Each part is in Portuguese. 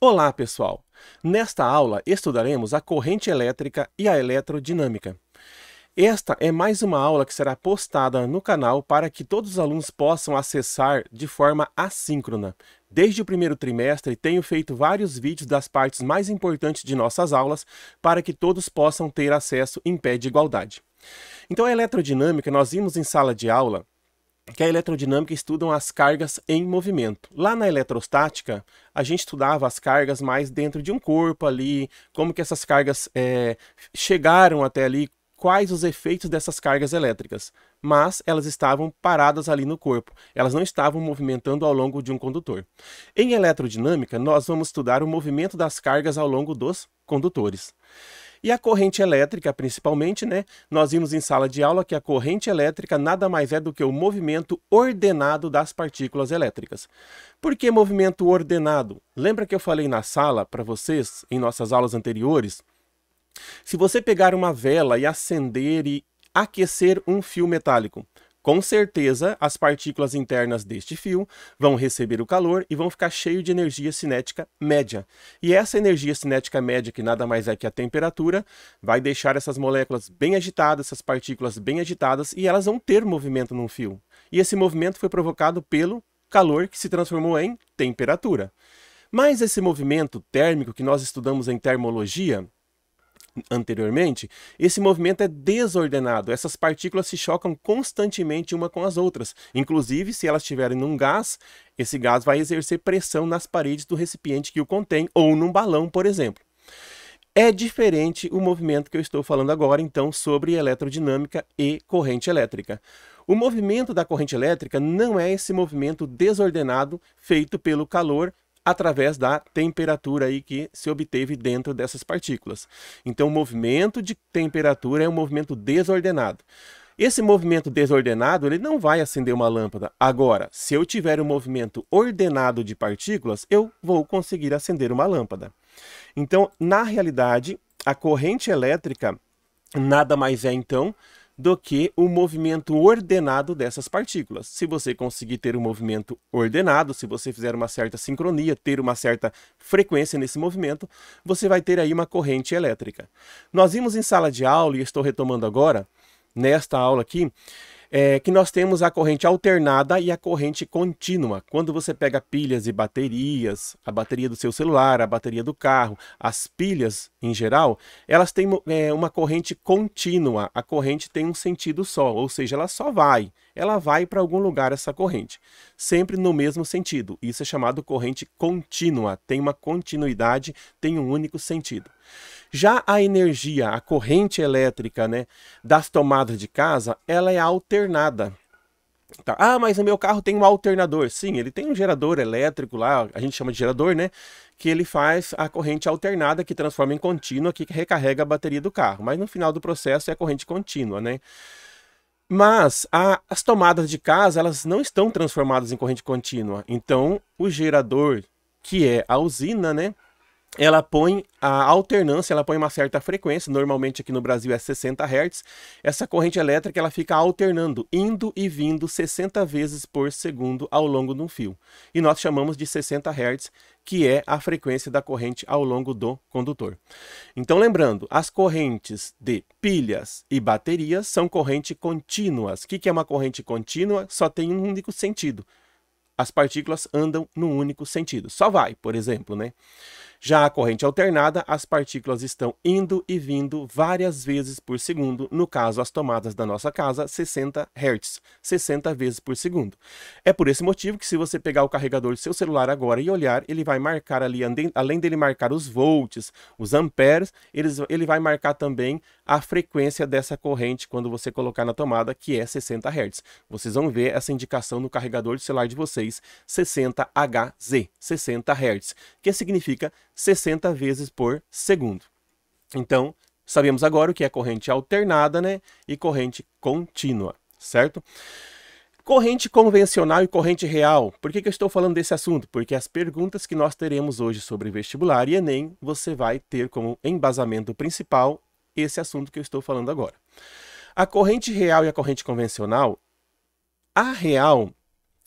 Olá, pessoal! Nesta aula estudaremos a corrente elétrica e a eletrodinâmica. Esta é mais uma aula que será postada no canal para que todos os alunos possam acessar de forma assíncrona. Desde o primeiro trimestre, tenho feito vários vídeos das partes mais importantes de nossas aulas para que todos possam ter acesso em pé de igualdade. Então, a eletrodinâmica, nós vimos em sala de aula que a eletrodinâmica estudam as cargas em movimento. Lá na eletrostática, a gente estudava as cargas mais dentro de um corpo ali, como que essas cargas chegaram até ali, quais os efeitos dessas cargas elétricas. Mas elas estavam paradas ali no corpo, elas não estavam movimentando ao longo de um condutor. Em eletrodinâmica, nós vamos estudar o movimento das cargas ao longo dos condutores. E a corrente elétrica, principalmente, né? Nós vimos em sala de aula que a corrente elétrica nada mais é do que o movimento ordenado das partículas elétricas. Por que movimento ordenado? Lembra que eu falei na sala para vocês, em nossas aulas anteriores? Se você pegar uma vela e acender e aquecer um fio metálico, com certeza, as partículas internas deste fio vão receber o calor e vão ficar cheios de energia cinética média. E essa energia cinética média, que nada mais é que a temperatura, vai deixar essas moléculas bem agitadas, essas partículas bem agitadas, e elas vão ter movimento num fio. E esse movimento foi provocado pelo calor que se transformou em temperatura. Mas esse movimento térmico que nós estudamos em termologia anteriormente, esse movimento é desordenado. Essas partículas se chocam constantemente uma com as outras. Inclusive, se elas estiverem num gás, esse gás vai exercer pressão nas paredes do recipiente que o contém, ou num balão, por exemplo. É diferente o movimento que eu estou falando agora, então, sobre eletrodinâmica e corrente elétrica. O movimento da corrente elétrica não é esse movimento desordenado feito pelo calor através da temperatura aí que se obteve dentro dessas partículas. Então, o movimento de temperatura é um movimento desordenado. Esse movimento desordenado, ele não vai acender uma lâmpada. Agora, se eu tiver um movimento ordenado de partículas, eu vou conseguir acender uma lâmpada. Então, na realidade, a corrente elétrica nada mais é, então, do que o movimento ordenado dessas partículas. Se você conseguir ter um movimento ordenado, se você fizer uma certa sincronia, ter uma certa frequência nesse movimento, você vai ter aí uma corrente elétrica. Nós vimos em sala de aula, e estou retomando agora, nesta aula aqui, que nós temos a corrente alternada e a corrente contínua. Quando você pega pilhas e baterias, a bateria do seu celular, a bateria do carro, as pilhas em geral, elas têm uma corrente contínua. A corrente tem um sentido só, ou seja, ela vai para algum lugar essa corrente, sempre no mesmo sentido. Isso é chamado corrente contínua, tem uma continuidade, tem um único sentido. Já a energia, a corrente elétrica, né, das tomadas de casa, ela é alternada. Tá. Ah, mas o meu carro tem um alternador. Sim, ele tem um gerador elétrico lá, a gente chama de gerador, né? Que ele faz a corrente alternada que transforma em contínua, que recarrega a bateria do carro. Mas no final do processo é a corrente contínua, né? Mas as tomadas de casa, elas não estão transformadas em corrente contínua. Então, o gerador, que é a usina, né? Ela põe a alternância, ela põe uma certa frequência, normalmente aqui no Brasil é 60 Hz. Essa corrente elétrica ela fica alternando, indo e vindo 60 vezes por segundo ao longo de um fio. E nós chamamos de 60 Hz, que é a frequência da corrente ao longo do condutor. Então, lembrando, as correntes de pilhas e baterias são correntes contínuas. O que é uma corrente contínua? Só tem um único sentido. As partículas andam num único sentido. Só vai, por exemplo, né? Já a corrente alternada, as partículas estão indo e vindo várias vezes por segundo, no caso as tomadas da nossa casa, 60 Hz, 60 vezes por segundo. É por esse motivo que se você pegar o carregador do seu celular agora e olhar, ele vai marcar ali, além dele marcar os volts, os amperes, ele vai marcar também a frequência dessa corrente quando você colocar na tomada, que é 60 Hz. Vocês vão ver essa indicação no carregador de celular de vocês, 60 Hz, 60 Hz, que significa 60 vezes por segundo. Então, sabemos agora o que é corrente alternada, né? E corrente contínua, certo? Corrente convencional e corrente real. Por que eu estou falando desse assunto? Porque as perguntas que nós teremos hoje sobre vestibular e Enem, você vai ter como embasamento principal esse assunto que eu estou falando agora. A corrente real e a corrente convencional, a real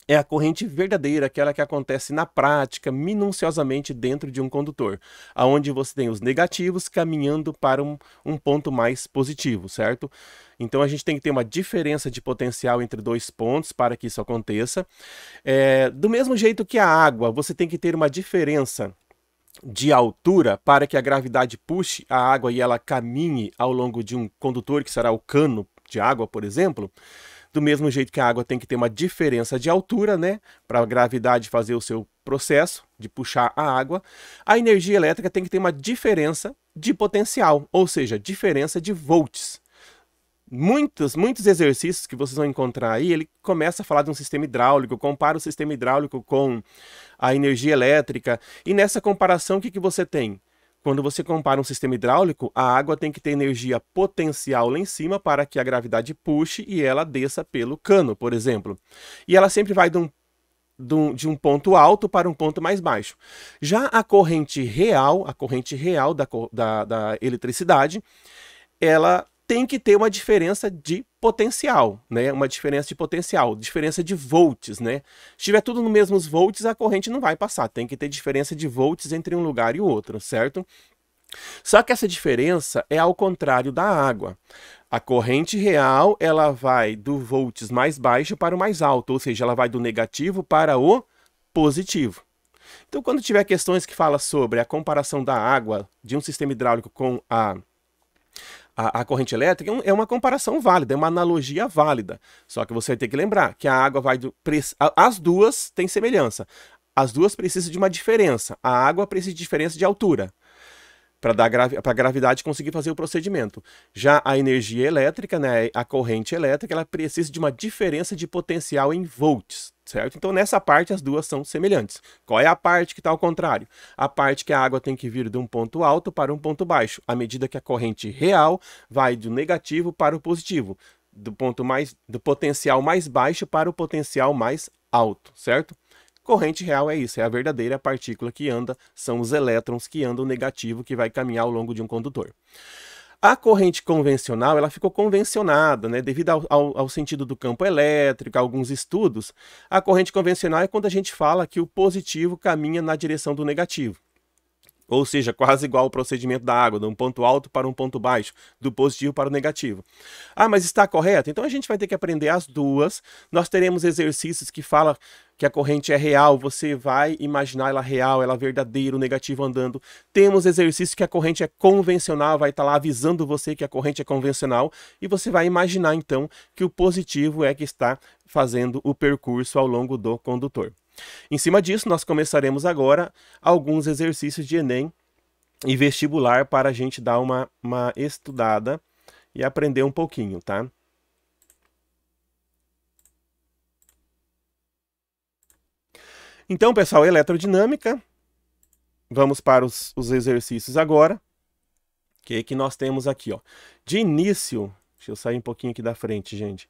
é a corrente verdadeira, aquela que acontece na prática, minuciosamente dentro de um condutor, aonde você tem os negativos caminhando para um ponto mais positivo, certo? Então a gente tem que ter uma diferença de potencial entre dois pontos para que isso aconteça. Do mesmo jeito que a água, você tem que ter uma diferença de altura para que a gravidade puxe a água e ela caminhe ao longo de um condutor, que será o cano de água, por exemplo. Do mesmo jeito que a água tem que ter uma diferença de altura, né, para a gravidade fazer o seu processo de puxar a água, a energia elétrica tem que ter uma diferença de potencial, ou seja, diferença de volts. Muitos exercícios que vocês vão encontrar aí, ele começa a falar de um sistema hidráulico, compara o sistema hidráulico com a energia elétrica, e nessa comparação o que você tem? Quando você compara um sistema hidráulico, a água tem que ter energia potencial lá em cima para que a gravidade puxe e ela desça pelo cano, por exemplo. E ela sempre vai de um ponto alto para um ponto mais baixo. Já a corrente real da eletricidade, ela tem que ter uma diferença de potencial, né? Uma diferença de potencial, diferença de volts, né? Se tiver tudo no mesmos volts, a corrente não vai passar. Tem que ter diferença de volts entre um lugar e o outro, certo? Só que essa diferença é ao contrário da água. A corrente real, ela vai do volts mais baixo para o mais alto, ou seja, ela vai do negativo para o positivo. Então, quando tiver questões que falam sobre a comparação da água de um sistema hidráulico com a corrente elétrica, é uma comparação válida, é uma analogia válida. Só que você vai ter que lembrar que a água vai as duas têm semelhança. As duas precisam de uma diferença. A água precisa de diferença de altura para a gravidade conseguir fazer o procedimento. Já a energia elétrica, né, a corrente elétrica, ela precisa de uma diferença de potencial em volts, certo? Então, nessa parte, as duas são semelhantes. Qual é a parte que está ao contrário? A parte que a água tem que vir de um ponto alto para um ponto baixo, à medida que a corrente real vai do negativo para o positivo, do potencial mais baixo para o potencial mais alto, certo? Corrente real é isso, é a verdadeira partícula que anda, são os elétrons que andam negativo, que vai caminhar ao longo de um condutor. A corrente convencional, ela ficou convencionada, né? Devido ao sentido do campo elétrico, a alguns estudos, a corrente convencional é quando a gente fala que o positivo caminha na direção do negativo. Ou seja, quase igual ao procedimento da água, de um ponto alto para um ponto baixo, do positivo para o negativo. Ah, mas está correto? Então a gente vai ter que aprender as duas. Nós teremos exercícios que falam que a corrente é real, você vai imaginar ela real, ela verdadeira, o negativo andando. Temos exercícios que a corrente é convencional, vai estar lá avisando você que a corrente é convencional, e você vai imaginar então que o positivo é que está fazendo o percurso ao longo do condutor. Em cima disso, nós começaremos agora alguns exercícios de Enem e vestibular para a gente dar uma estudada e aprender um pouquinho, tá? Então, pessoal, eletrodinâmica. Vamos para os exercícios agora. Que nós temos aqui, ó. De início, deixa eu sair um pouquinho aqui da frente, gente.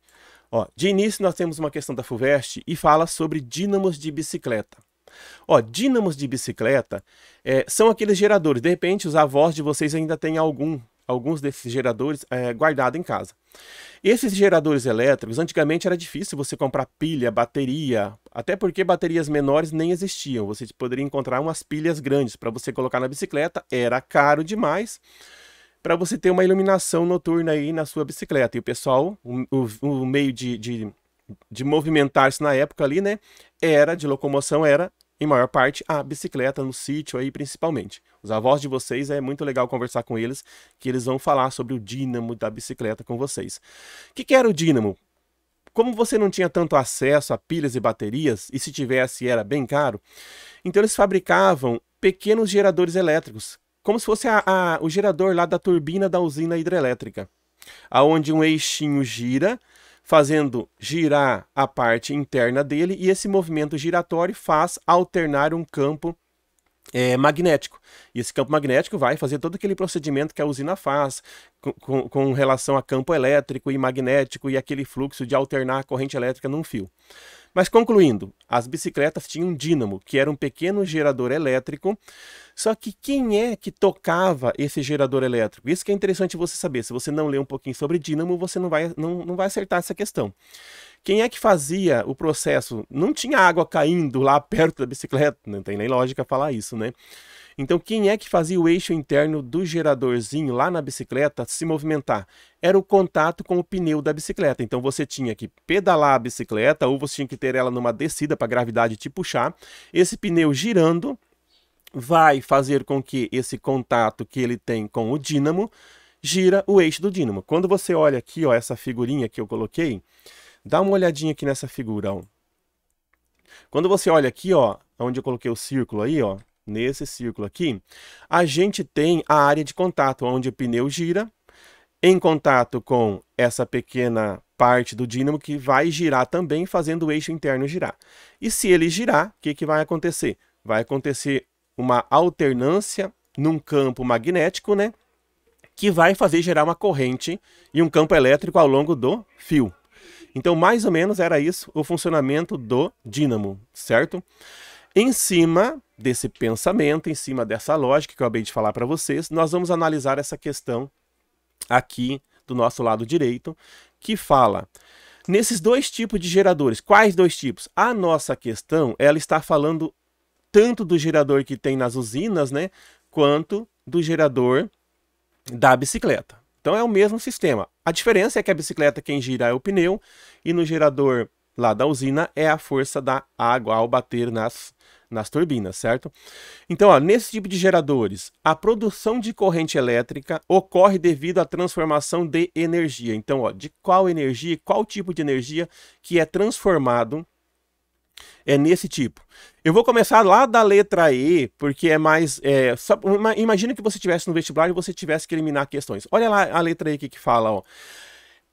Ó, de início, nós temos uma questão da FUVEST e fala sobre dínamos de bicicleta. Ó, dínamos de bicicleta são aqueles geradores. De repente, os avós de vocês ainda têm alguns desses geradores guardados em casa. Esses geradores elétricos, antigamente era difícil você comprar pilha, bateria, até porque baterias menores nem existiam. Você poderia encontrar umas pilhas grandes para você colocar na bicicleta, era caro demais para você ter uma iluminação noturna aí na sua bicicleta. E o pessoal, o meio de movimentar-se na época ali, né, de locomoção era, em maior parte, a bicicleta no sítio aí, principalmente. Os avós de vocês, é muito legal conversar com eles, que eles vão falar sobre o dínamo da bicicleta com vocês. O que era o dínamo? Como você não tinha tanto acesso a pilhas e baterias, e se tivesse era bem caro, então eles fabricavam pequenos geradores elétricos, como se fosse o gerador lá da turbina da usina hidrelétrica, aonde um eixinho gira, fazendo girar a parte interna dele, e esse movimento giratório faz alternar um campo magnético. E esse campo magnético vai fazer todo aquele procedimento que a usina faz com relação a campo elétrico e magnético e aquele fluxo de alternar a corrente elétrica num fio. Mas concluindo, as bicicletas tinham um dínamo, que era um pequeno gerador elétrico. Só que quem é que tocava esse gerador elétrico? Isso que é interessante você saber. Se você não ler um pouquinho sobre dínamo, você não vai acertar essa questão. Quem é que fazia o processo? Não tinha água caindo lá perto da bicicleta, não tem nem lógica falar isso, né? Então, quem é que fazia o eixo interno do geradorzinho lá na bicicleta se movimentar? Era o contato com o pneu da bicicleta. Então, você tinha que pedalar a bicicleta ou você tinha que ter ela numa descida para a gravidade te puxar. Esse pneu girando vai fazer com que esse contato que ele tem com o dínamo gira o eixo do dínamo. Quando você olha aqui, ó, essa figurinha que eu coloquei, dá uma olhadinha aqui nessa figura, ó. Quando você olha aqui, ó, onde eu coloquei o círculo aí, ó, nesse círculo aqui, a gente tem a área de contato, onde o pneu gira em contato com essa pequena parte do dínamo que vai girar também, fazendo o eixo interno girar. E se ele girar, o que vai acontecer? Vai acontecer uma alternância num campo magnético, né, que vai fazer gerar uma corrente e um campo elétrico ao longo do fio. Então, mais ou menos era isso o funcionamento do dínamo, certo? Em cima desse pensamento, em cima dessa lógica que eu acabei de falar para vocês, nós vamos analisar essa questão aqui do nosso lado direito, que fala nesses dois tipos de geradores. Quais dois tipos? A nossa questão, ela está falando tanto do gerador que tem nas usinas, né, quanto do gerador da bicicleta. Então é o mesmo sistema. A diferença é que a bicicleta quem gira é o pneu e no gerador lá da usina é a força da água ao bater nas turbinas, certo? Então, ó, nesse tipo de geradores, a produção de corrente elétrica ocorre devido à transformação de energia. Então, ó, de qual energia, qual tipo de energia que é transformado é nesse tipo. Eu vou começar lá da letra E, porque é mais... imagina que você estivesse no vestibular e você tivesse que eliminar questões. Olha lá a letra E que fala, ó.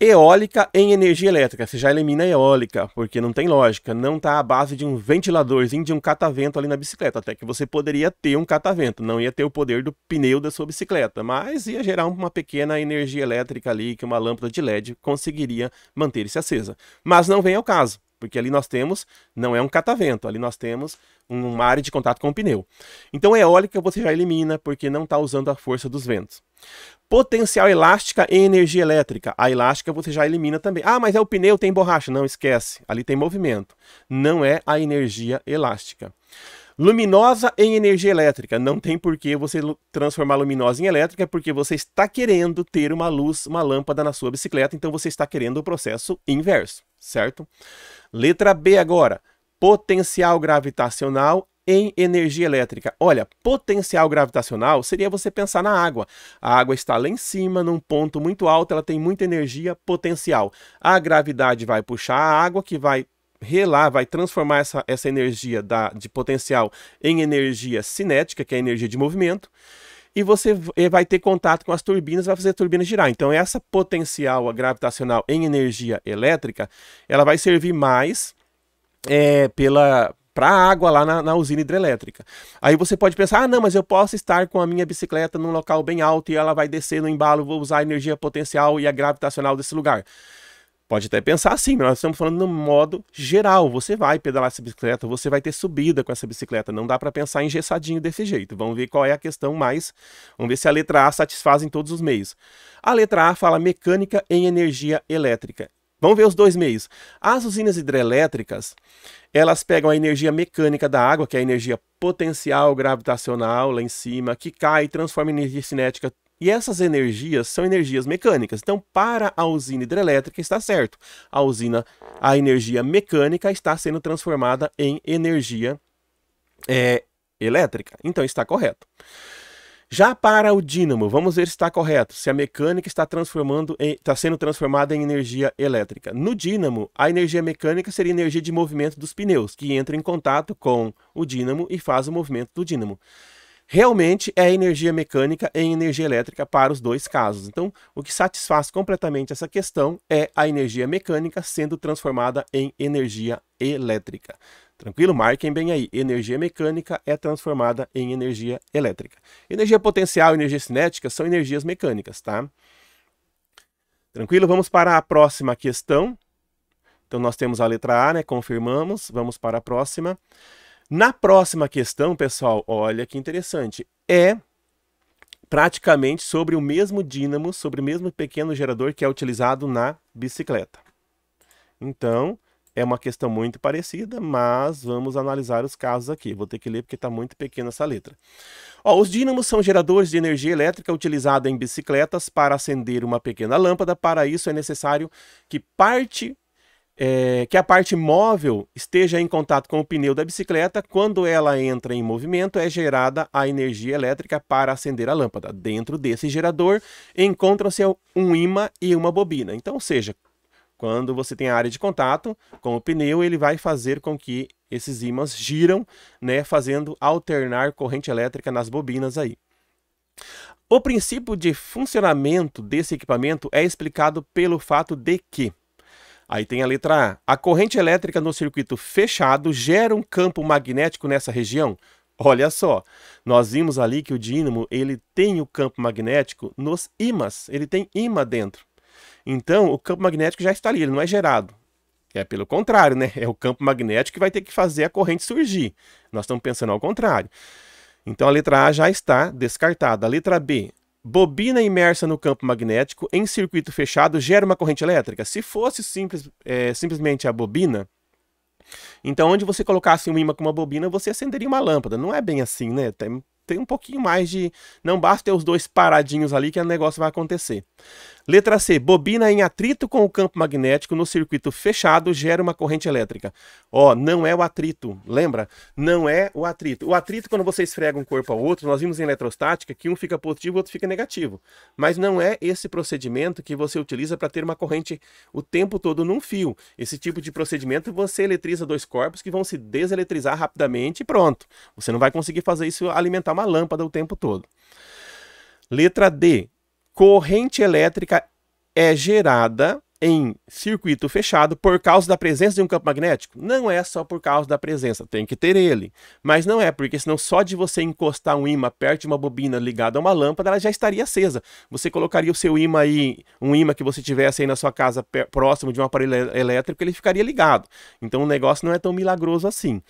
Eólica em energia elétrica. Você já elimina a eólica, porque não tem lógica. Não está à base de um ventiladorzinho, de um catavento ali na bicicleta. Até que você poderia ter um catavento. Não ia ter o poder do pneu da sua bicicleta, mas ia gerar uma pequena energia elétrica ali, que uma lâmpada de LED conseguiria manter-se acesa. Mas não vem ao caso, porque ali nós temos, não é um catavento, ali nós temos uma área de contato com o pneu. Então, eólica você já elimina, porque não está usando a força dos ventos. Potencial elástica em energia elétrica. A elástica você já elimina também. Ah, mas é o pneu, tem borracha. Não, esquece. Ali tem movimento. Não é a energia elástica. Luminosa em energia elétrica. Não tem por que você transformar luminosa em elétrica, porque você está querendo ter uma luz, uma lâmpada na sua bicicleta, então você está querendo o processo inverso, certo? Letra B agora. Potencial gravitacional em energia elétrica. Olha, potencial gravitacional seria você pensar na água. A água está lá em cima, num ponto muito alto, ela tem muita energia potencial. A gravidade vai puxar a água, que vai relar, vai transformar essa energia de potencial em energia cinética, que é a energia de movimento, e você vai ter contato com as turbinas, vai fazer a turbina girar. Então, essa potencial gravitacional em energia elétrica, ela vai servir mais para a água lá na usina hidrelétrica. Aí você pode pensar, ah, não, mas eu posso estar com a minha bicicleta num local bem alto e ela vai descer no embalo, vou usar a energia potencial e a gravitacional desse lugar. Pode até pensar assim, mas nós estamos falando no modo geral. Você vai pedalar essa bicicleta, você vai ter subida com essa bicicleta. Não dá para pensar engessadinho desse jeito. Vamos ver qual é a questão mais. Vamos ver se a letra A satisfaz em todos os meios. A letra A fala mecânica em energia elétrica. Vamos ver os dois meios. As usinas hidrelétricas, elas pegam a energia mecânica da água, que é a energia potencial gravitacional lá em cima, que cai e transforma em energia cinética. E essas energias são energias mecânicas. Então, para a usina hidrelétrica está certo. A energia mecânica está sendo transformada em energia elétrica. Então, está correto. Já para o dínamo, vamos ver se está correto. Se a mecânica está sendo transformada em energia elétrica. No dínamo, a energia mecânica seria a energia de movimento dos pneus, que entra em contato com o dínamo e faz o movimento do dínamo. Realmente é energia mecânica em energia elétrica para os dois casos. Então, o que satisfaz completamente essa questão é a energia mecânica sendo transformada em energia elétrica. Tranquilo? Marquem bem aí. Energia mecânica é transformada em energia elétrica. Energia potencial e energia cinética são energias mecânicas, tá? Tranquilo? Vamos para a próxima questão. Então, nós temos a letra A, né? Confirmamos. Vamos para a próxima. Na próxima questão, pessoal, olha que interessante. É praticamente sobre o mesmo dínamo, sobre o mesmo pequeno gerador que é utilizado na bicicleta. Então, é uma questão muito parecida, mas vamos analisar os casos aqui. Vou ter que ler porque está muito pequena essa letra. Ó, os dínamos são geradores de energia elétrica utilizados em bicicletas para acender uma pequena lâmpada. Para isso é necessário que a parte móvel esteja em contato com o pneu da bicicleta. Quando ela entra em movimento, é gerada a energia elétrica para acender a lâmpada. Dentro desse gerador, encontram-se um ímã e uma bobina. Então, ou seja, quando você tem a área de contato com o pneu, ele vai fazer com que esses ímãs giram, né, fazendo alternar corrente elétrica nas bobinas aí. O princípio de funcionamento desse equipamento é explicado pelo fato de que aí tem a letra A. A corrente elétrica no circuito fechado gera um campo magnético nessa região. Olha só, nós vimos ali que o dínamo ele tem o campo magnético nos ímãs, ele tem ímã dentro. Então, o campo magnético já está ali, ele não é gerado. É pelo contrário, né? É o campo magnético que vai ter que fazer a corrente surgir. Nós estamos pensando ao contrário. Então, a letra A já está descartada. A letra B. Bobina imersa no campo magnético em circuito fechado gera uma corrente elétrica. Se fosse simplesmente a bobina, então onde você colocasse um ímã com uma bobina, você acenderia uma lâmpada. Não é bem assim, né? Tem um pouquinho mais de... Não basta ter os dois paradinhos ali que o negócio vai acontecer. Letra C. Bobina em atrito com o campo magnético no circuito fechado gera uma corrente elétrica. Ó, não é o atrito, lembra? Não é o atrito. O atrito, quando você esfrega um corpo ao outro, nós vimos em eletrostática que um fica positivo e o outro fica negativo. Mas não é esse procedimento que você utiliza para ter uma corrente o tempo todo num fio. Esse tipo de procedimento você eletriza dois corpos que vão se deseletrizar rapidamente e pronto. Você não vai conseguir fazer isso alimentar uma lâmpada o tempo todo. Letra D. Corrente elétrica é gerada em circuito fechado por causa da presença de um campo magnético? Não é só por causa da presença, tem que ter ele. Mas não é, porque senão só de você encostar um ímã perto de uma bobina ligada a uma lâmpada, ela já estaria acesa. Você colocaria o seu ímã aí, um ímã que você tivesse aí na sua casa próximo de um aparelho elétrico, ele ficaria ligado. Então o negócio não é tão milagroso assim.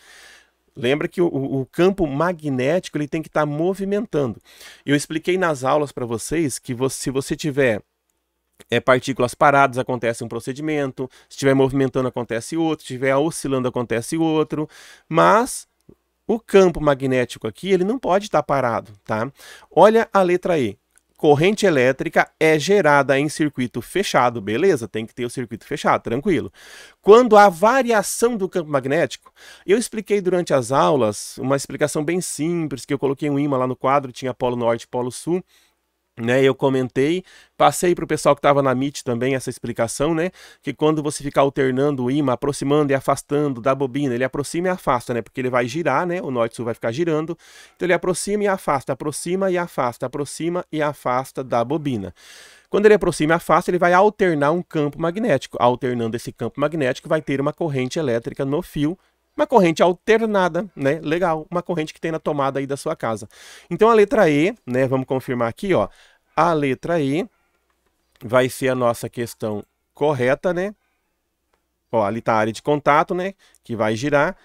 Lembra que o campo magnético ele tem que estar movimentando. Eu expliquei nas aulas para vocês que se você tiver partículas paradas, acontece um procedimento, se estiver movimentando, acontece outro, se estiver oscilando, acontece outro, mas o campo magnético aqui ele não pode estar parado, tá? Olha a letra E. Corrente elétrica é gerada em circuito fechado, beleza? Tem que ter o circuito fechado, tranquilo. Quando há variação do campo magnético, eu expliquei durante as aulas uma explicação bem simples, que eu coloquei um ímã lá no quadro, tinha polo norte e polo sul, né, eu comentei, passei para o pessoal que estava na Meet também essa explicação, né, que quando você ficar alternando o ímã, aproximando e afastando da bobina, ele aproxima e afasta, né, porque ele vai girar, né, o norte-sul vai ficar girando, então ele aproxima e afasta, aproxima e afasta, aproxima e afasta da bobina. Quando ele aproxima e afasta, ele vai alternar um campo magnético, alternando esse campo magnético vai ter uma corrente elétrica no fio, uma corrente alternada, né? Legal, uma corrente que tem na tomada aí da sua casa. Então a letra E, né? Vamos confirmar aqui, ó. A letra E vai ser a nossa questão correta, né? Ó, ali tá a área de contato, né? Que vai girar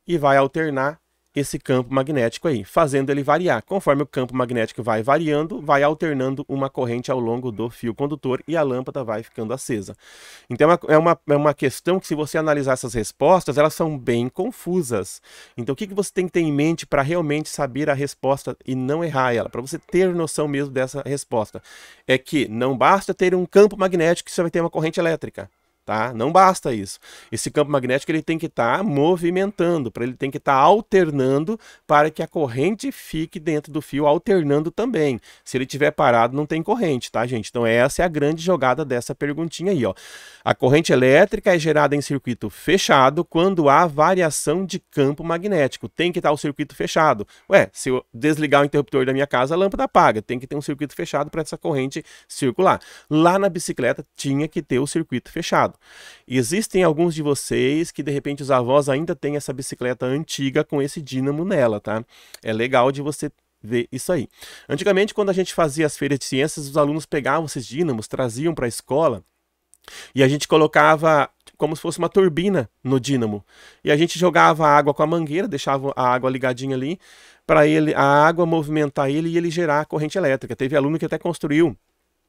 e vai alternar esse campo magnético aí, fazendo ele variar. Conforme o campo magnético vai variando, vai alternando uma corrente ao longo do fio condutor e a lâmpada vai ficando acesa. Então é uma questão que, se você analisar essas respostas, elas são bem confusas. Então o que você tem que ter em mente para realmente saber a resposta e não errar ela, para você ter noção mesmo dessa resposta? É que não basta ter um campo magnético que você vai ter uma corrente elétrica. Tá? Não basta isso. Esse campo magnético ele tem que estar movimentando, ele tem que estar alternando para que a corrente fique dentro do fio, alternando também. Se ele estiver parado, não tem corrente, tá, gente? Então essa é a grande jogada dessa perguntinha aí, ó. A corrente elétrica é gerada em circuito fechado quando há variação de campo magnético. Tem que estar o circuito fechado. Ué, se eu desligar o interruptor da minha casa, a lâmpada apaga. Tem que ter um circuito fechado para essa corrente circular. Lá na bicicleta tinha que ter o circuito fechado. Existem alguns de vocês que de repente os avós ainda têm essa bicicleta antiga com esse dínamo nela, tá? É legal de você ver isso aí. Antigamente, quando a gente fazia as feiras de ciências, os alunos pegavam esses dínamos, traziam para a escola e a gente colocava como se fosse uma turbina no dínamo. E a gente jogava a água com a mangueira, deixava a água ligadinha ali, para a água movimentar ele e ele gerar corrente elétrica. Teve aluno que até construiu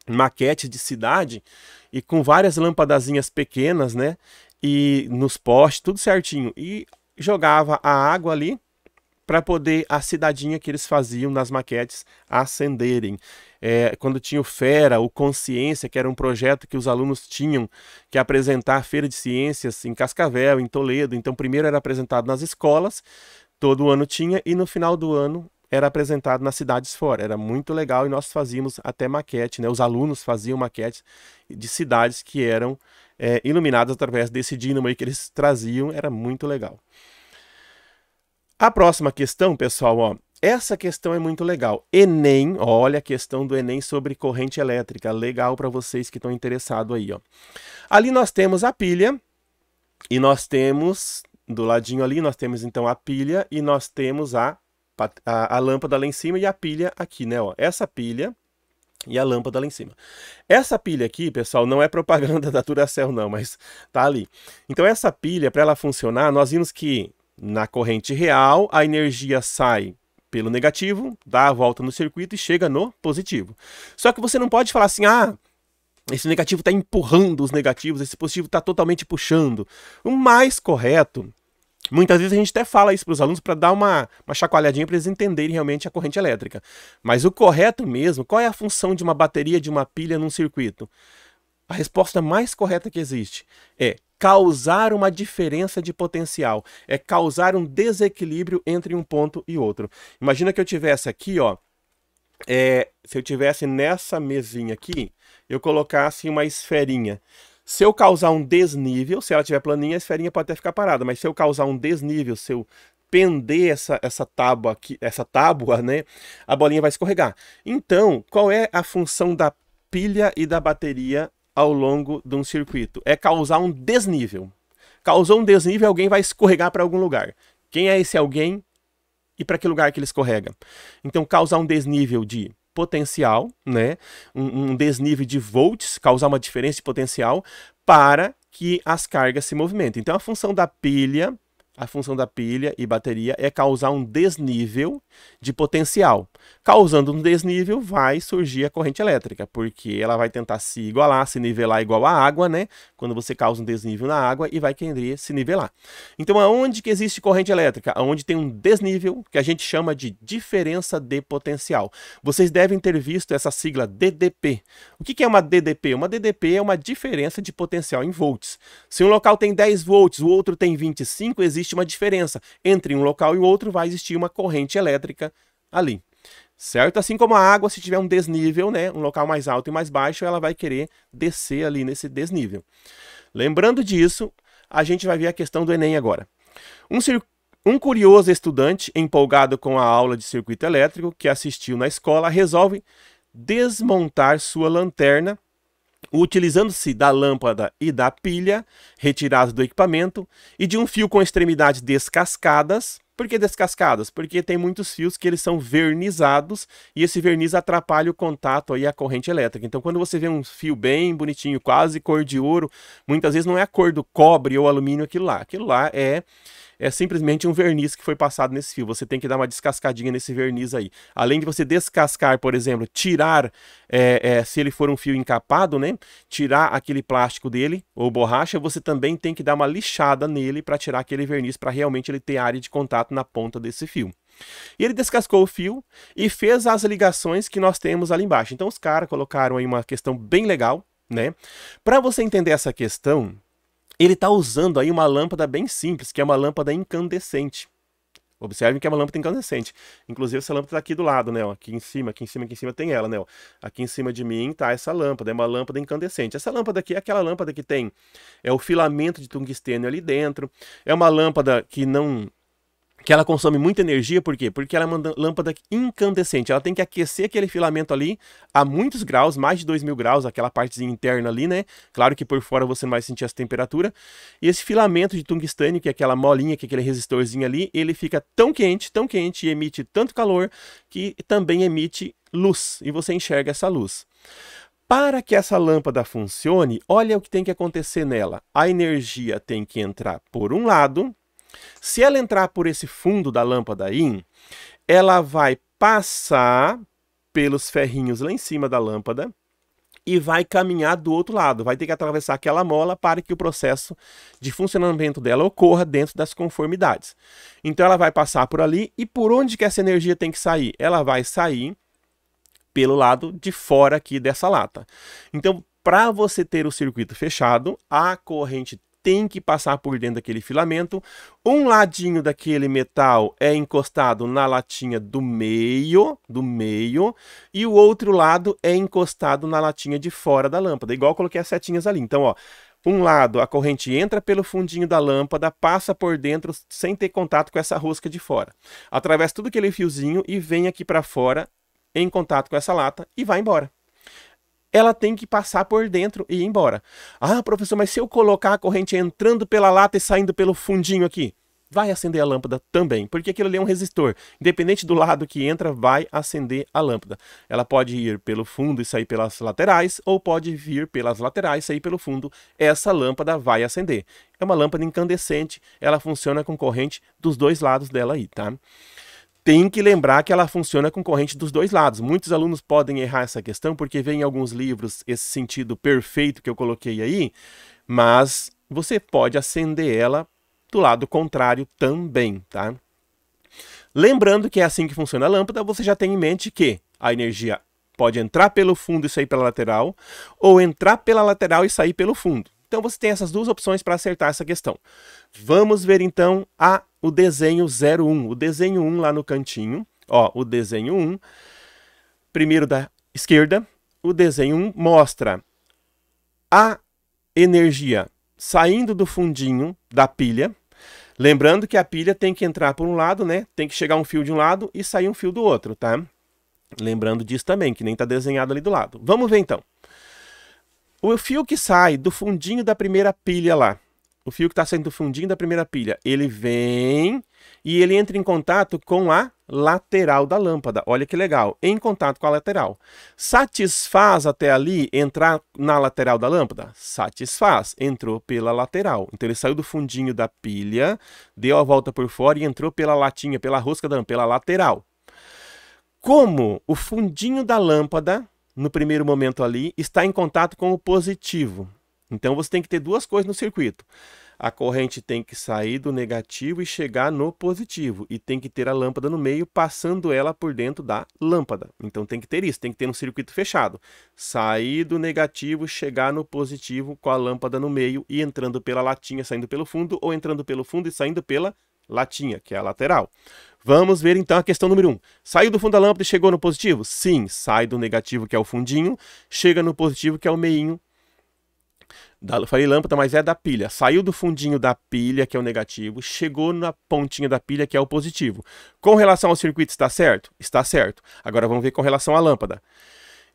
maquete de cidade e com várias lampadazinhas pequenas, né? E nos postes, tudo certinho. E jogava a água ali para poder a cidadinha que eles faziam nas maquetes acenderem. Quando tinha o Fera, o Consciência, que era um projeto que os alunos tinham que apresentar a Feira de Ciências em Cascavel, em Toledo. Então primeiro era apresentado nas escolas, todo ano tinha, e no final do ano era apresentado nas cidades fora. Era muito legal e nós fazíamos até maquete, né? Os alunos faziam maquete de cidades que eram iluminadas através desse dínamo aí que eles traziam, era muito legal. A próxima questão, pessoal, ó, essa questão é muito legal. Enem, olha a questão do Enem sobre corrente elétrica, legal para vocês que estão interessados aí, ó. Ali nós temos a pilha e nós temos, do ladinho ali, nós temos então a pilha e nós temos a lâmpada lá em cima e a pilha aqui, né, ó. Essa pilha e a lâmpada lá em cima. Essa pilha aqui, pessoal, não é propaganda da Duracell não, mas tá ali. Então essa pilha, para ela funcionar, nós vimos que na corrente real, a energia sai pelo negativo, dá a volta no circuito e chega no positivo. Só que você não pode falar assim, ah, esse negativo está empurrando os negativos, esse positivo está totalmente puxando. O mais correto, muitas vezes a gente até fala isso para os alunos para dar uma chacoalhadinha para eles entenderem realmente a corrente elétrica. Mas o correto mesmo, qual é a função de uma bateria, de uma pilha num circuito? A resposta mais correta que existe é causar uma diferença de potencial, é causar um desequilíbrio entre um ponto e outro. Imagina que eu tivesse aqui, ó, se eu tivesse nessa mesinha aqui, eu colocasse uma esferinha. Se eu causar um desnível, se ela estiver planinha, a esferinha pode até ficar parada, mas se eu causar um desnível, se eu pender essa tábua aqui, né, a bolinha vai escorregar. Então, qual é a função da pilha e da bateria ao longo de um circuito? É causar um desnível. Causou um desnível, alguém vai escorregar para algum lugar. Quem é esse alguém e para que lugar que ele escorrega? Então, causar um desnível de potencial, né? Um desnível de volts, causar uma diferença de potencial para que as cargas se movimentem. Então, a função da pilha e bateria é causar um desnível de potencial. Causando um desnível, vai surgir a corrente elétrica, porque ela vai tentar se igualar, se nivelar igual à água, né? Quando você causa um desnível na água e vai querer se nivelar. Então, aonde que existe corrente elétrica? Aonde tem um desnível, que a gente chama de diferença de potencial. Vocês devem ter visto essa sigla DDP. O que é uma DDP? Uma DDP é uma diferença de potencial em volts. Se um local tem 10 volts, o outro tem 25, existe uma diferença. Entre um local e o outro vai existir uma corrente elétrica ali. Certo? Assim como a água, se tiver um desnível, né, um local mais alto e mais baixo, ela vai querer descer ali nesse desnível. Lembrando disso, a gente vai ver a questão do Enem agora. Um curioso estudante, empolgado com a aula de circuito elétrico que assistiu na escola, resolve desmontar sua lanterna utilizando-se da lâmpada e da pilha retiradas do equipamento e de um fio com extremidades descascadas. Por que descascadas? Porque tem muitos fios que eles são vernizados e esse verniz atrapalha o contato e a corrente elétrica. Então, quando você vê um fio bem bonitinho, quase cor de ouro, muitas vezes não é a cor do cobre ou alumínio aquilo lá. Aquilo lá é simplesmente um verniz que foi passado nesse fio. Você tem que dar uma descascadinha nesse verniz aí. Além de você descascar, por exemplo, tirar, se ele for um fio encapado, né? Tirar aquele plástico dele, ou borracha, você também tem que dar uma lixada nele para tirar aquele verniz, para realmente ele ter área de contato na ponta desse fio. E ele descascou o fio e fez as ligações que nós temos ali embaixo. Então os caras colocaram aí uma questão bem legal, né? Para você entender essa questão, ele está usando aí uma lâmpada bem simples, que é uma lâmpada incandescente. Observem que é uma lâmpada incandescente. Inclusive essa lâmpada está aqui do lado, né? Ó, aqui em cima tem ela, né? Ó, aqui em cima de mim tá essa lâmpada, é uma lâmpada incandescente. Essa lâmpada aqui é aquela lâmpada que tem o filamento de tungstênio ali dentro. É uma lâmpada que ela consome muita energia, por quê? Porque ela é uma lâmpada incandescente, ela tem que aquecer aquele filamento ali a muitos graus, mais de 2000 graus, aquela partezinha interna ali, né? Claro que por fora você não vai sentir essa temperatura. E esse filamento de tungstênio, que é aquela molinha, que é aquele resistorzinho ali, ele fica tão quente e emite tanto calor que também emite luz, e você enxerga essa luz. Para que essa lâmpada funcione, olha o que tem que acontecer nela. A energia tem que entrar por um lado. Se ela entrar por esse fundo da lâmpada aí, ela vai passar pelos ferrinhos lá em cima da lâmpada e vai caminhar do outro lado. Vai ter que atravessar aquela mola para que o processo de funcionamento dela ocorra dentro das conformidades. Então ela vai passar por ali e por onde que essa energia tem que sair? Ela vai sair pelo lado de fora aqui dessa lata. Então, para você ter o circuito fechado, a corrente tem que passar por dentro daquele filamento. Um ladinho daquele metal é encostado na latinha do meio, e o outro lado é encostado na latinha de fora da lâmpada, igual eu coloquei as setinhas ali. Então, ó, um lado a corrente entra pelo fundinho da lâmpada, passa por dentro sem ter contato com essa rosca de fora. Atravessa tudo aquele fiozinho e vem aqui para fora em contato com essa lata e vai embora. Ela tem que passar por dentro e ir embora. Ah, professor, mas se eu colocar a corrente entrando pela lata e saindo pelo fundinho aqui, vai acender a lâmpada também, porque aquilo ali é um resistor. Independente do lado que entra, vai acender a lâmpada. Ela pode ir pelo fundo e sair pelas laterais, ou pode vir pelas laterais e sair pelo fundo. Essa lâmpada vai acender. É uma lâmpada incandescente, ela funciona com corrente dos dois lados dela aí, tá? Tem que lembrar que ela funciona com corrente dos dois lados. Muitos alunos podem errar essa questão porque vem em alguns livros esse sentido perfeito que eu coloquei aí, mas você pode acender ela do lado contrário também, tá? Lembrando que é assim que funciona a lâmpada, você já tem em mente que a energia pode entrar pelo fundo e sair pela lateral, ou entrar pela lateral e sair pelo fundo. Então você tem essas duas opções para acertar essa questão. Vamos ver então o desenho 01. O desenho 1 lá no cantinho. Ó, o desenho 1. Primeiro da esquerda. O desenho 1 mostra a energia saindo do fundinho da pilha. Lembrando que a pilha tem que entrar por um lado, né? Tem que chegar um fio de um lado e sair um fio do outro, tá? Lembrando disso também, que nem está desenhado ali do lado. Vamos ver então. O fio que sai do fundinho da primeira pilha lá, o fio que está saindo do fundinho da primeira pilha, ele vem e ele entra em contato com a lateral da lâmpada. Olha que legal, em contato com a lateral. Satisfaz até ali entrar na lateral da lâmpada? Satisfaz, entrou pela lateral. Então ele saiu do fundinho da pilha, deu a volta por fora e entrou pela latinha, pela rosca da lâmpada, pela lateral. Como o fundinho da lâmpada, no primeiro momento ali, está em contato com o positivo. Então você tem que ter duas coisas no circuito. A corrente tem que sair do negativo e chegar no positivo. E tem que ter a lâmpada no meio, passando ela por dentro da lâmpada. Então tem que ter isso, tem que ter um circuito fechado. Sair do negativo, chegar no positivo com a lâmpada no meio e entrando pela latinha, saindo pelo fundo, ou entrando pelo fundo e saindo pela latinha, que é a lateral. Vamos ver então a questão número 1. Saiu do fundo da lâmpada e chegou no positivo? Sim, sai do negativo, que é o fundinho, chega no positivo, que é o meinho. Falei lâmpada, mas é da pilha. Saiu do fundinho da pilha, que é o negativo, chegou na pontinha da pilha, que é o positivo. Com relação ao circuito, está certo? Está certo. Agora vamos ver com relação à lâmpada.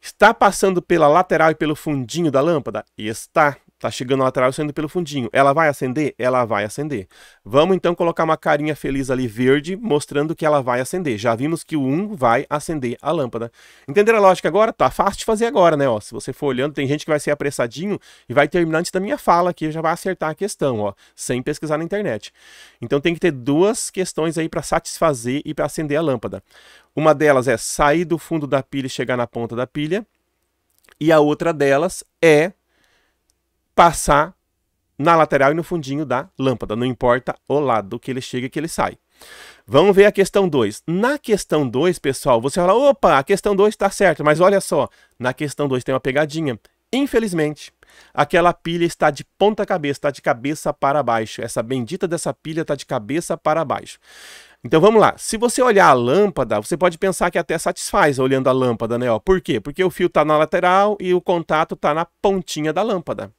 Está passando pela lateral e pelo fundinho da lâmpada? Está. Está chegando na lateral e saindo pelo fundinho. Ela vai acender? Ela vai acender. Vamos então colocar uma carinha feliz ali verde, mostrando que ela vai acender. Já vimos que o 1 vai acender a lâmpada. Entenderam a lógica agora? Tá fácil de fazer agora, né? Ó, se você for olhando, tem gente que vai ser apressadinho e vai terminar antes da minha fala aqui, já vai acertar a questão, ó, sem pesquisar na internet. Então tem que ter duas questões aí para satisfazer e para acender a lâmpada. Uma delas é sair do fundo da pilha e chegar na ponta da pilha. E a outra delas é passar na lateral e no fundinho da lâmpada. Não importa o lado que ele chega e que ele sai. Vamos ver a questão 2. Na questão 2, pessoal, você fala, opa, a questão 2 está certa, mas olha só, na questão 2 tem uma pegadinha. Infelizmente, aquela pilha está de ponta cabeça, está de cabeça para baixo. Essa bendita dessa pilha está de cabeça para baixo. Então vamos lá, se você olhar a lâmpada, você pode pensar que até satisfaz olhando a lâmpada, né? Ó, por quê? Porque o fio está na lateral e o contato está na pontinha da lâmpada.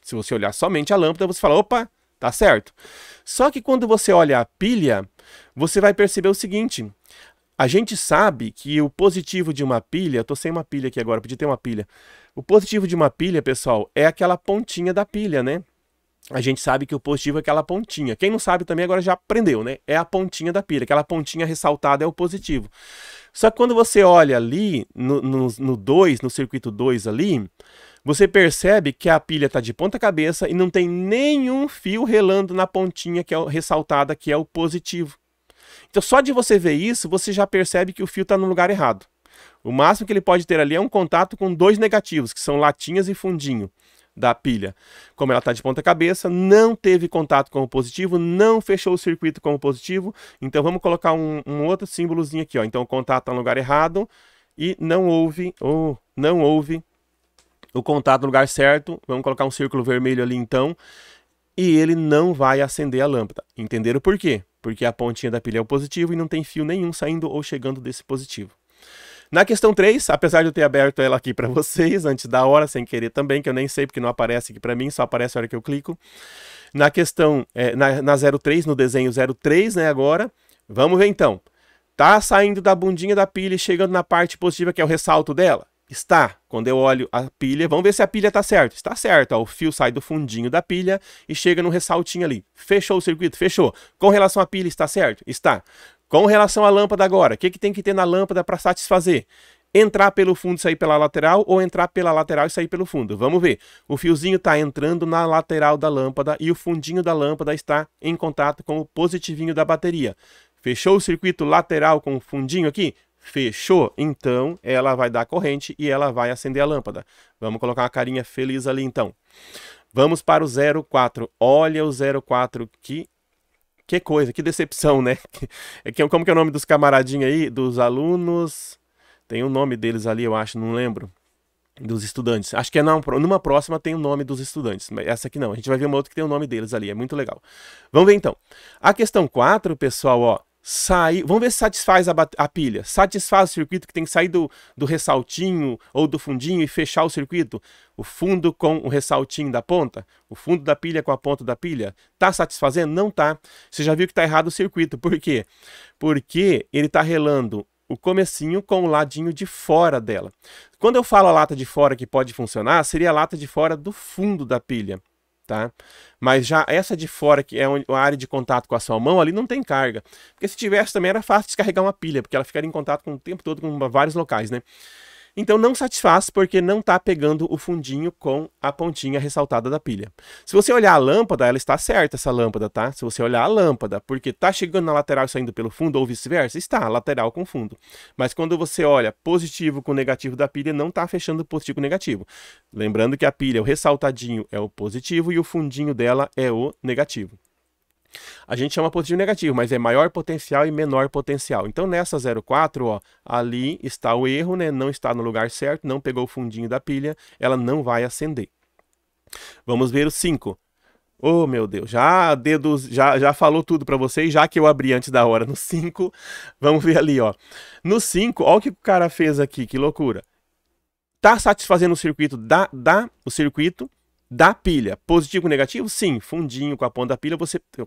Se você olhar somente a lâmpada, você fala, opa, tá certo. Só que quando você olha a pilha, você vai perceber o seguinte, a gente sabe que o positivo de uma pilha, eu tô sem uma pilha aqui agora, podia ter uma pilha. O positivo de uma pilha, pessoal, é aquela pontinha da pilha, né? a gente sabe que o positivo é aquela pontinha. Quem não sabe também agora já aprendeu, né? É a pontinha da pilha, aquela pontinha ressaltada é o positivo. Só que quando você olha ali no 2, no circuito 2 ali, você percebe que a pilha está de ponta cabeça e não tem nenhum fio relando na pontinha que é ressaltada, que é o positivo. Então só de você ver isso, você já percebe que o fio está no lugar errado. O máximo que ele pode ter ali é um contato com 2 negativos, que são latinhas e fundinho da pilha. Como ela está de ponta cabeça, não teve contato com o positivo, não fechou o circuito com o positivo, então vamos colocar um outro símbolozinho aqui, ó. Então o contato está no lugar errado e não houve o contato no lugar certo. Vamos colocar um círculo vermelho ali então, e ele não vai acender a lâmpada. Entenderam por quê? Porque a pontinha da pilha é o positivo e não tem fio nenhum saindo ou chegando desse positivo. Na questão 3, apesar de eu ter aberto ela aqui para vocês antes da hora, sem querer também, que eu nem sei porque não aparece aqui para mim, só aparece a hora que eu clico. Na questão, na 03, no desenho 03, né, agora, vamos ver então. Tá saindo da bundinha da pilha e chegando na parte positiva, que é o ressalto dela? Está. Quando eu olho a pilha, vamos ver se a pilha está certo. Está certo, ó, o fio sai do fundinho da pilha e chega no ressaltinho ali. Fechou o circuito? Fechou. Com relação à pilha, está certo? Está. Com relação à lâmpada agora, o que tem que ter na lâmpada para satisfazer? Entrar pelo fundo e sair pela lateral ou entrar pela lateral e sair pelo fundo? Vamos ver. O fiozinho está entrando na lateral da lâmpada e o fundinho da lâmpada está em contato com o positivinho da bateria. Fechou o circuito lateral com o fundinho aqui? Fechou? Então ela vai dar corrente e ela vai acender a lâmpada. Vamos colocar uma carinha feliz ali então. Vamos para o 04. Olha o 04 aqui. Que coisa, que decepção, né? Como que é o nome dos camaradinhos aí? Dos alunos... Tem o nome deles ali, eu acho, não lembro. Dos estudantes. Acho que é numa próxima tem o nome dos estudantes. Mas essa aqui não. A gente vai ver uma outra que tem o nome deles ali. É muito legal. Vamos ver então. A questão 4, pessoal, ó. Vamos ver se satisfaz a pilha. Satisfaz o circuito que tem que sair do ressaltinho ou do fundinho e fechar o circuito. O fundo com o ressaltinho da ponta. O fundo da pilha com a ponta da pilha. Tá satisfazendo? Não tá. Você já viu que tá errado o circuito. Por quê? Porque ele tá relando o comecinho com o ladinho de fora dela. Quando eu falo a lata de fora que pode funcionar, seria a lata de fora do fundo da pilha. Tá? Mas já essa de fora, que é a área de contato com a sua mão, ali não tem carga. Porque se tivesse também era fácil descarregar uma pilha, porque ela ficaria em contato com o tempo todo com vários locais, né? Então não satisfaz porque não está pegando o fundinho com a pontinha ressaltada da pilha. Se você olhar a lâmpada, ela está certa, essa lâmpada, tá? Se você olhar a lâmpada, porque está chegando na lateral e saindo pelo fundo ou vice-versa, está lateral com fundo. Mas quando você olha positivo com negativo da pilha, não está fechando positivo com negativo. Lembrando que a pilha, o ressaltadinho é o positivo e o fundinho dela é o negativo. A gente chama positivo e negativo, mas é maior potencial e menor potencial. Então nessa 04, ó, ali está o erro, né? Não está no lugar certo, não pegou o fundinho da pilha, ela não vai acender. Vamos ver o 5. Oh, meu Deus, já falou tudo para vocês, já que eu abri antes da hora no 5. Vamos ver ali, ó. No 5, olha o que o cara fez aqui, que loucura. Tá satisfazendo o circuito da pilha, positivo ou negativo? Sim, fundinho com a ponta da pilha,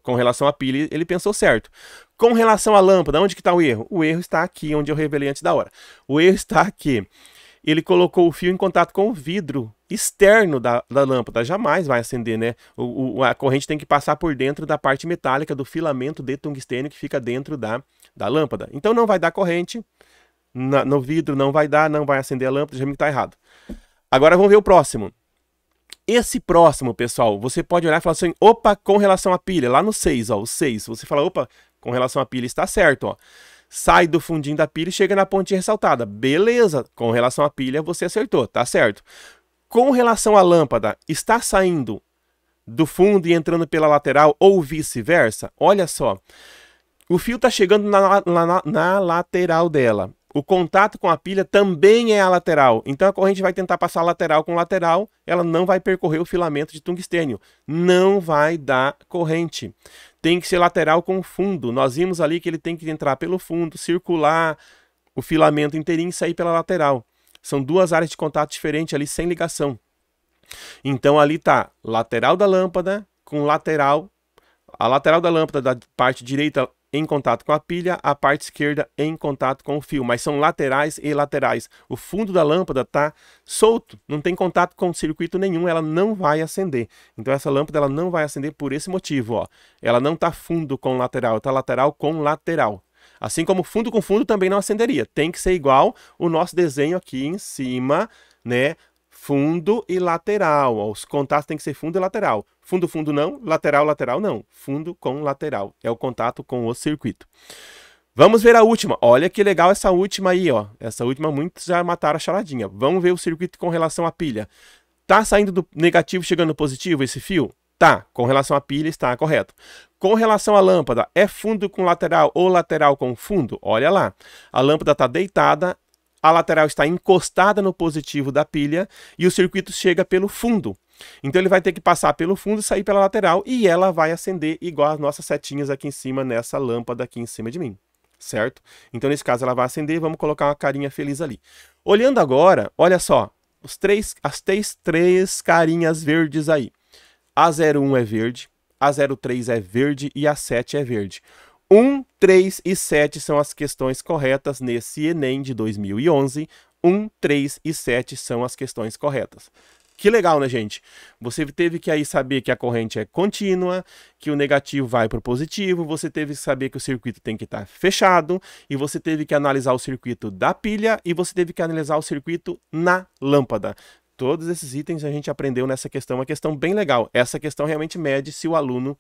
com relação à pilha, ele pensou certo. Com relação à lâmpada, onde que está o erro? O erro está aqui, onde eu revelei antes da hora. O erro está aqui. Ele colocou o fio em contato com o vidro externo da lâmpada. Jamais vai acender, né? A corrente tem que passar por dentro da parte metálica do filamento de tungstênio que fica dentro da lâmpada. Então não vai dar corrente. No vidro não vai dar, não vai acender a lâmpada, já me está errado. Agora vamos ver o próximo. Esse próximo, pessoal, você pode olhar e falar assim, opa, com relação à pilha, lá no 6, ó, o 6, você fala, opa, com relação à pilha está certo, ó. Sai do fundinho da pilha e chega na pontinha ressaltada. Beleza, com relação à pilha você acertou, tá certo. Com relação à lâmpada, está saindo do fundo e entrando pela lateral ou vice-versa? Olha só, o fio está chegando na lateral dela. O contato com a pilha também é a lateral. Então a corrente vai tentar passar lateral com lateral, ela não vai percorrer o filamento de tungstênio. Não vai dar corrente. Tem que ser lateral com fundo. Nós vimos ali que ele tem que entrar pelo fundo, circular o filamento inteirinho e sair pela lateral. São duas áreas de contato diferentes ali, sem ligação. Então ali está lateral da lâmpada com lateral. A lateral da lâmpada da parte direita em contato com a pilha, a parte esquerda em contato com o fio, mas são laterais e laterais. O fundo da lâmpada está solto, não tem contato com circuito nenhum, ela não vai acender. Então essa lâmpada ela não vai acender por esse motivo, ó. Ela não está fundo com lateral, está lateral com lateral. Assim como fundo com fundo também não acenderia. Tem que ser igual o nosso desenho aqui em cima, né? Fundo e lateral. Ó, os contatos tem que ser fundo e lateral. Fundo, fundo não, lateral, lateral não. Fundo com lateral. É o contato com o circuito. Vamos ver a última. Olha que legal essa última aí, ó. Essa última muitos já mataram a charadinha. Vamos ver o circuito com relação à pilha. Tá saindo do negativo chegando no positivo esse fio? Tá. Com relação à pilha está correto. Com relação à lâmpada, é fundo com lateral ou lateral com fundo? Olha lá. A lâmpada está deitada, a lateral está encostada no positivo da pilha e o circuito chega pelo fundo. Então ele vai ter que passar pelo fundo e sair pela lateral e ela vai acender igual as nossas setinhas aqui em cima nessa lâmpada aqui em cima de mim. Certo? Então nesse caso ela vai acender, vamos colocar uma carinha feliz ali. Olhando agora, olha só, as três carinhas verdes aí. A 01 é verde, a 03 é verde e a 7 é verde. 1, 3 e 7 são as questões corretas nesse Enem de 2011. 1, 3 e 7 são as questões corretas. Que legal, né, gente? Você teve que aí saber que a corrente é contínua, que o negativo vai para o positivo, você teve que saber que o circuito tem que estar fechado, e você teve que analisar o circuito da pilha, e você teve que analisar o circuito na lâmpada. Todos esses itens a gente aprendeu nessa questão, uma questão bem legal. Essa questão realmente mede se o aluno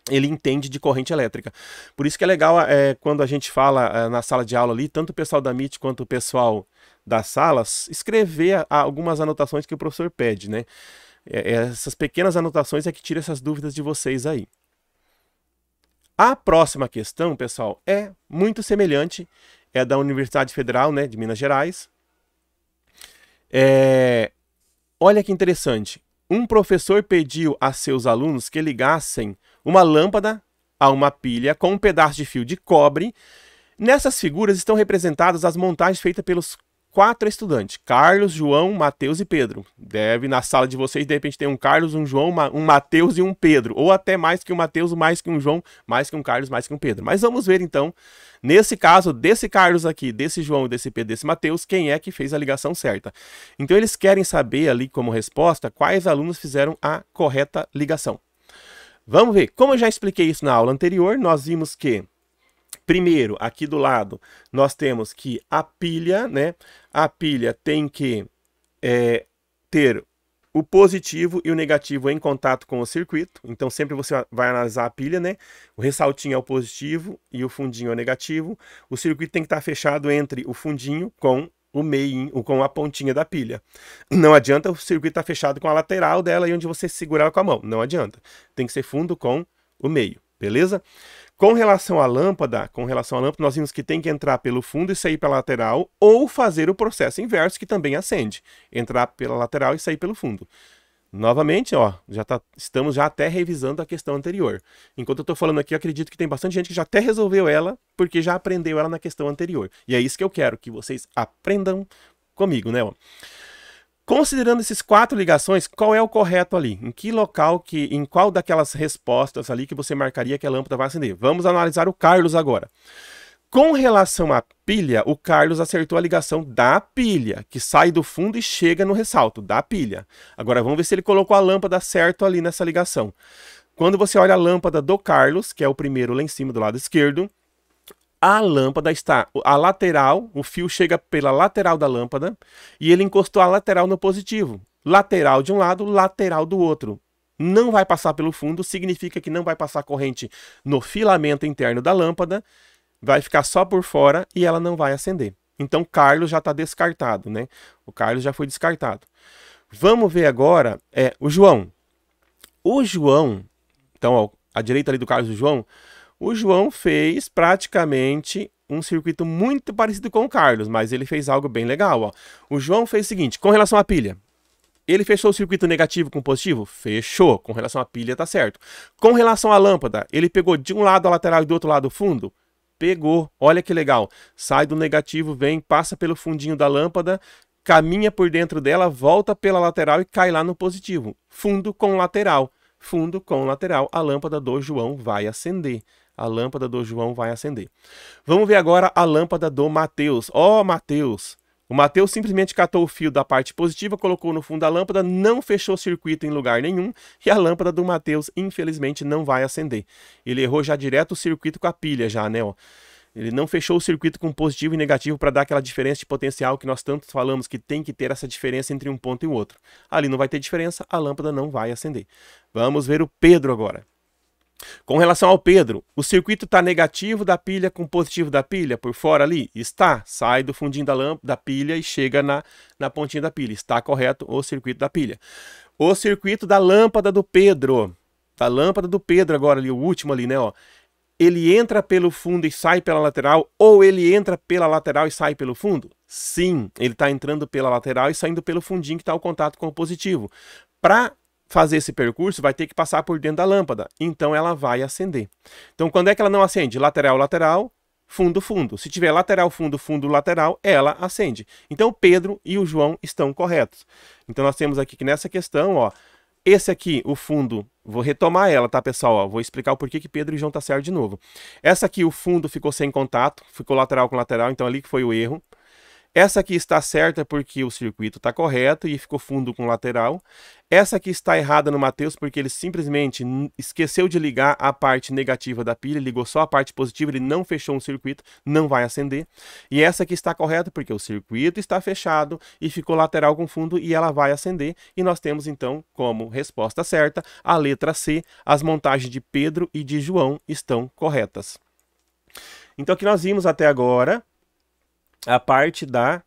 ele entende de corrente elétrica. Por isso que é legal quando a gente fala na sala de aula ali, tanto o pessoal da MIT quanto o pessoal das salas, escrever algumas anotações que o professor pede, né? Essas pequenas anotações é que tira essas dúvidas de vocês aí. A próxima questão, pessoal, é muito semelhante, é da Universidade Federal, né, de Minas Gerais. Olha que interessante. Um professor pediu a seus alunos que ligassem uma lâmpada a uma pilha com um pedaço de fio de cobre. Nessas figuras estão representadas as montagens feitas pelos 4 estudantes: Carlos, João, Mateus e Pedro. Na sala de vocês, de repente, tem um Carlos, um João, um Mateus e um Pedro. Ou até mais que um Mateus, mais que um João, mais que um Carlos, mais que um Pedro. Mas vamos ver, então, nesse caso, desse Carlos aqui, desse João, desse Pedro, desse Mateus, quem é que fez a ligação certa. Então, eles querem saber ali, como resposta, quais alunos fizeram a correta ligação. Vamos ver. Como eu já expliquei isso na aula anterior, nós vimos que primeiro, aqui do lado, nós temos que a pilha, né? A pilha tem que ter o positivo e o negativo em contato com o circuito. Então, sempre você vai analisar a pilha, né? O ressaltinho é o positivo e o fundinho é o negativo. O circuito tem que estar fechado entre o fundinho com o meio, com a pontinha da pilha. Não adianta o circuito estar fechado com a lateral dela e onde você segurar com a mão. Não adianta. Tem que ser fundo com o meio, beleza? Com relação à lâmpada, nós vimos que tem que entrar pelo fundo e sair pela lateral, ou fazer o processo inverso, que também acende. Entrar pela lateral e sair pelo fundo. Novamente, ó, estamos já até revisando a questão anterior. Enquanto eu estou falando aqui, eu acredito que tem bastante gente que já até resolveu ela, porque já aprendeu ela na questão anterior. E é isso que eu quero, que vocês aprendam comigo, né? Ó. Considerando esses 4 ligações, qual é o correto ali? Em que local, em qual daquelas respostas ali que você marcaria que a lâmpada vai acender? Vamos analisar o Carlos agora. Com relação à pilha, o Carlos acertou a ligação da pilha, que sai do fundo e chega no ressalto, da pilha. Agora vamos ver se ele colocou a lâmpada certo ali nessa ligação. Quando você olha a lâmpada do Carlos, que é o primeiro lá em cima do lado esquerdo, a lâmpada está, a lateral, o fio chega pela lateral da lâmpada e ele encostou a lateral no positivo. Lateral de um lado, lateral do outro. Não vai passar pelo fundo, significa que não vai passar corrente no filamento interno da lâmpada, vai ficar só por fora e ela não vai acender. Então, Carlos já está descartado, né? O Carlos já foi descartado. Vamos ver agora o João. O João, então, ó, à direita ali do Carlos, o João fez praticamente um circuito muito parecido com o Carlos, mas ele fez algo bem legal. Ó. O João fez o seguinte, com relação à pilha. Ele fechou o circuito negativo com positivo? Fechou. Com relação à pilha, tá certo. Com relação à lâmpada, ele pegou de um lado a lateral e do outro lado o fundo? Pegou. Olha que legal. Sai do negativo, vem, passa pelo fundinho da lâmpada, caminha por dentro dela, volta pela lateral e cai lá no positivo. Fundo com lateral. Fundo com lateral, a lâmpada do João vai acender. A lâmpada do João vai acender. Vamos ver agora a lâmpada do Mateus. Ó, Mateus! O Mateus simplesmente catou o fio da parte positiva, colocou no fundo da lâmpada, não fechou o circuito em lugar nenhum, e a lâmpada do Mateus, infelizmente, não vai acender. Ele errou já direto o circuito com a pilha, já, né? Ó. Ele não fechou o circuito com positivo e negativo para dar aquela diferença de potencial que nós tanto falamos que tem que ter essa diferença entre um ponto e o outro. Ali não vai ter diferença, a lâmpada não vai acender. Vamos ver o Pedro agora. Com relação ao Pedro, o circuito está negativo da pilha com positivo da pilha por fora ali? Está. Sai do fundinho da pilha e chega na pontinha da pilha. Está correto o circuito da pilha. O circuito da lâmpada do Pedro. Da lâmpada do Pedro agora ali, o último ali, né? Ó. Ele entra pelo fundo e sai pela lateral, ou ele entra pela lateral e sai pelo fundo? Sim, ele está entrando pela lateral e saindo pelo fundinho que está o contato com o positivo. Para fazer esse percurso, vai ter que passar por dentro da lâmpada, então ela vai acender. Então, quando é que ela não acende? Lateral, lateral, fundo, fundo. Se tiver lateral, fundo, fundo, lateral, ela acende. Então, Pedro e o João estão corretos. Então, nós temos aqui que nessa questão, ó, esse aqui, o fundo, vou retomar ela, tá, pessoal? Ó, vou explicar o porquê que Pedro e João tá certo de novo. Essa aqui, o fundo ficou sem contato, ficou lateral com lateral, então ali que foi o erro. Essa aqui está certa porque o circuito está correto e ficou fundo com lateral. Essa aqui está errada no Mateus porque ele simplesmente esqueceu de ligar a parte negativa da pilha, ligou só a parte positiva, ele não fechou um circuito, não vai acender. E essa aqui está correta porque o circuito está fechado e ficou lateral com fundo e ela vai acender. E nós temos então como resposta certa a letra C, as montagens de Pedro e de João estão corretas. Então aqui nós vimos até agora a parte da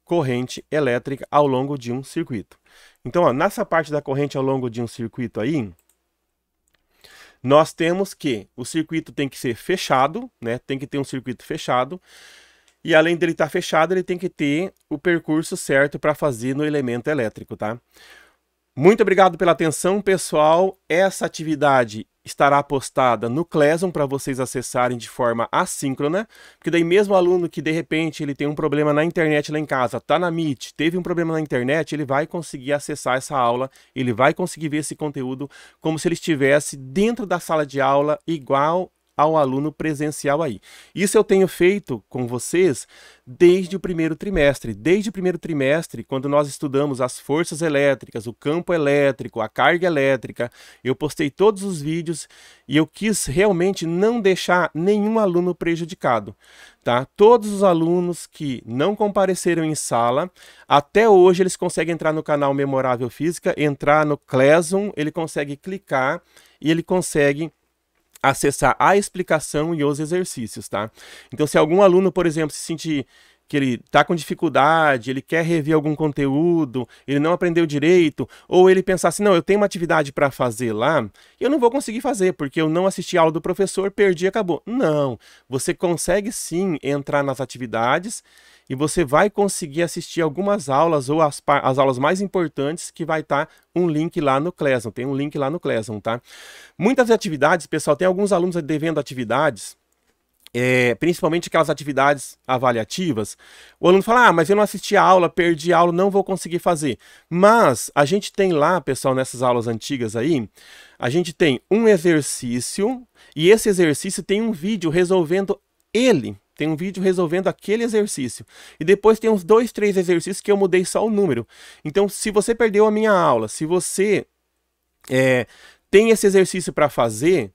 corrente elétrica ao longo de um circuito. Então, ó, nessa parte da corrente ao longo de um circuito aí, nós temos que o circuito tem que ser fechado, né? Tem que ter um circuito fechado. E além dele estar fechado, ele tem que ter o percurso certo para fazer no elemento elétrico, tá? Muito obrigado pela atenção, pessoal. Essa atividade estará postada no Classroom para vocês acessarem de forma assíncrona, porque daí mesmo o aluno que de repente ele tem um problema na internet lá em casa, tá na Meet, teve um problema na internet, ele vai conseguir acessar essa aula, ele vai conseguir ver esse conteúdo como se ele estivesse dentro da sala de aula igual ao aluno presencial aí. Isso eu tenho feito com vocês desde o primeiro trimestre. Desde o primeiro trimestre, quando nós estudamos as forças elétricas, o campo elétrico, a carga elétrica, eu postei todos os vídeos e eu quis realmente não deixar nenhum aluno prejudicado. Tá? Todos os alunos que não compareceram em sala, até hoje eles conseguem entrar no canal Memorável Física, entrar no Classroom, ele consegue clicar e ele consegue acessar a explicação e os exercícios, tá? Então, se algum aluno, por exemplo, se sentir que ele está com dificuldade, ele quer rever algum conteúdo, ele não aprendeu direito, ou ele pensar assim, não, eu tenho uma atividade para fazer lá, eu não vou conseguir fazer, porque eu não assisti a aula do professor, perdi, acabou. Não, você consegue sim entrar nas atividades e você vai conseguir assistir algumas aulas ou as aulas mais importantes que vai estar um link lá no Classroom, tem um link lá no Classroom, tá? Muitas atividades, pessoal, tem alguns alunos devendo atividades, principalmente aquelas atividades avaliativas, o aluno fala, ah, mas eu não assisti a aula, perdi a aula, não vou conseguir fazer. Mas a gente tem lá, pessoal, nessas aulas antigas aí, a gente tem um exercício, e esse exercício tem um vídeo resolvendo ele. Tem um vídeo resolvendo aquele exercício. E depois tem uns 2, 3 exercícios que eu mudei só o número. Então, se você perdeu a minha aula, se você tem esse exercício para fazer,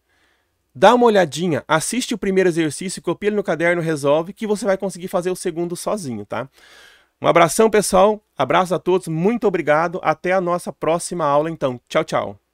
dá uma olhadinha, assiste o primeiro exercício, copia ele no caderno, resolve, que você vai conseguir fazer o segundo sozinho, tá? Um abração, pessoal. Abraço a todos. Muito obrigado. Até a nossa próxima aula, então. Tchau, tchau.